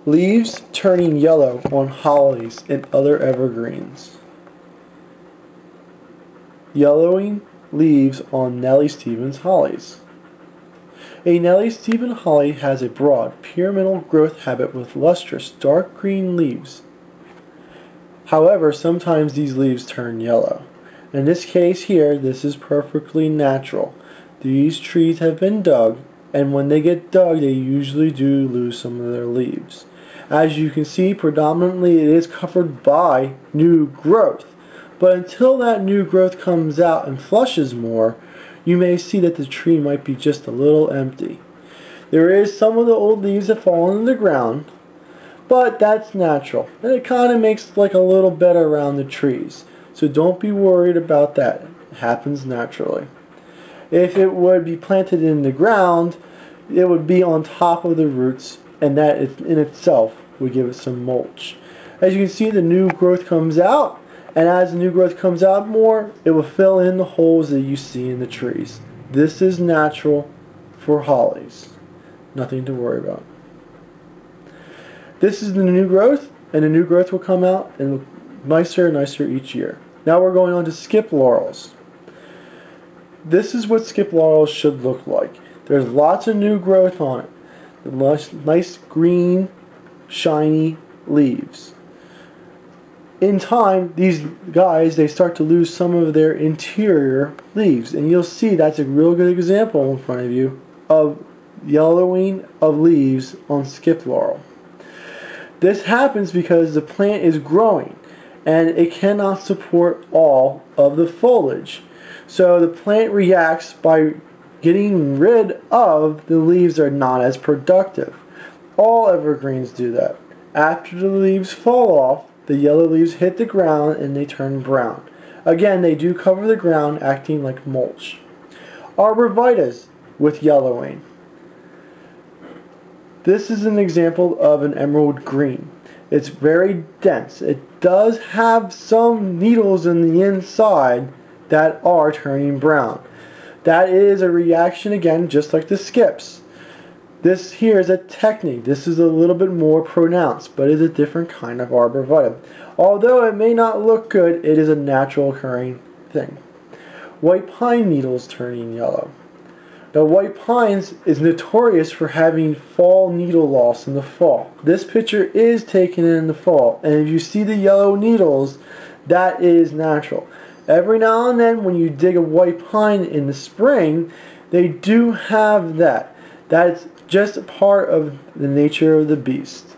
Leaves turning yellow on hollies and other evergreens. Yellowing leaves on Nellie Stevens hollies. A Nellie Stevens holly has a broad, pyramidal growth habit with lustrous, dark green leaves. However, sometimes these leaves turn yellow. In this case here, this is perfectly natural. These trees have been dug, and when they get dug, they usually do lose some of their leaves. As you can see, predominantly it is covered by new growth. But until that new growth comes out and flushes more, you may see that the tree might be just a little empty. There is some of the old leaves that fall into the ground, but that's natural. And it kind of makes like a little bed around the trees. So don't be worried about that. It happens naturally. If it would be planted in the ground, it would be on top of the roots, and that in itself would give it some mulch. As you can see, the new growth comes out, and as the new growth comes out more, it will fill in the holes that you see in the trees. This is natural for hollies. Nothing to worry about. This is the new growth, and the new growth will come out and look nicer and nicer each year. Now we're going on to skip laurels. This is what skip laurels should look like. There's lots of new growth on it. Nice green, shiny leaves. In time, these guys, they start to lose some of their interior leaves. And you'll see that's a real good example in front of you of yellowing of leaves on skip laurel. This happens because the plant is growing and it cannot support all of the foliage. So the plant reacts by getting rid of the leaves that are not as productive. All evergreens do that. After the leaves fall off, the yellow leaves hit the ground and they turn brown. Again, they do cover the ground, acting like mulch. Arborvitaes with yellowing. This is an example of an emerald green. It's very dense. It does have some needles in the inside that are turning brown. That is a reaction, again, just like the skips. This here is a technique. This is a little bit more pronounced, but it is a different kind of arborvitae. Although it may not look good, it is a natural occurring thing. White pine needles turning yellow. Now, white pines is notorious for having fall needle loss in the fall. This picture is taken in the fall, and if you see the yellow needles, that is natural. Every now and then, when you dig a white pine in the spring, they do have that. That's just a part of the nature of the beast.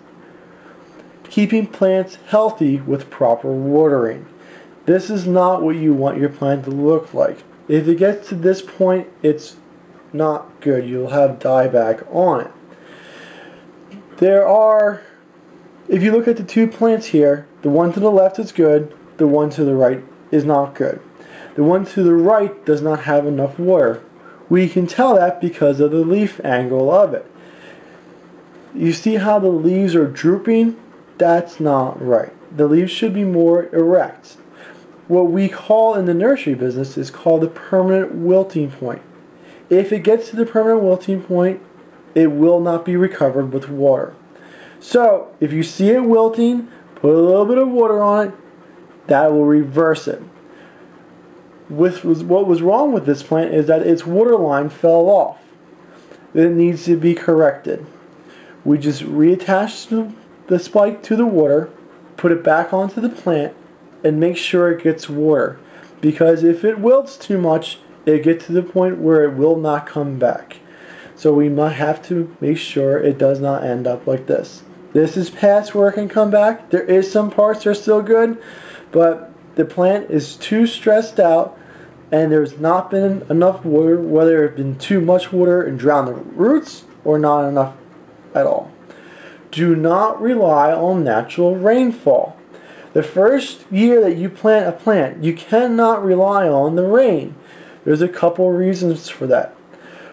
Keeping plants healthy with proper watering. This is not what you want your plant to look like. If it gets to this point, it's not good. You'll have dieback on it. If you look at the two plants here, the one to the left is good, the one to the right is not good. The one to the right does not have enough water. We can tell that because of the leaf angle of it. You see how the leaves are drooping? That's not right. The leaves should be more erect. What we call in the nursery business is called the permanent wilting point. If it gets to the permanent wilting point, it will not be recovered with water. So, if you see it wilting, put a little bit of water on it, that will reverse it. What was wrong with this plant is that its water line fell off. It needs to be corrected. We just reattach the spike to the water, put it back onto the plant, and make sure it gets water. Because if it wilts too much, it gets to the point where it will not come back. So we might have to make sure it does not end up like this. This is past where it can come back. There is some parts that are still good, but the plant is too stressed out and there's not been enough water, whether it's been too much water and drowned the roots or not enough at all. Do not rely on natural rainfall. The first year that you plant a plant, you cannot rely on the rain. There's a couple reasons for that.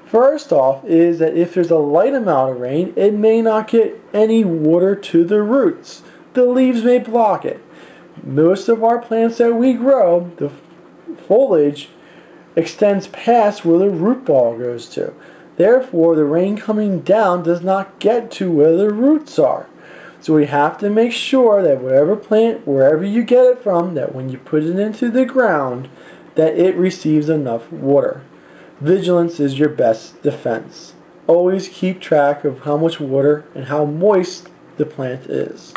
First off is that if there's a light amount of rain, it may not get any water to the roots. The leaves may block it. Most of our plants that we grow, the foliage extends past where the root ball goes to. Therefore, the rain coming down does not get to where the roots are. So we have to make sure that whatever plant, wherever you get it from, that when you put it into the ground, that it receives enough water. Vigilance is your best defense. Always keep track of how much water and how moist the plant is.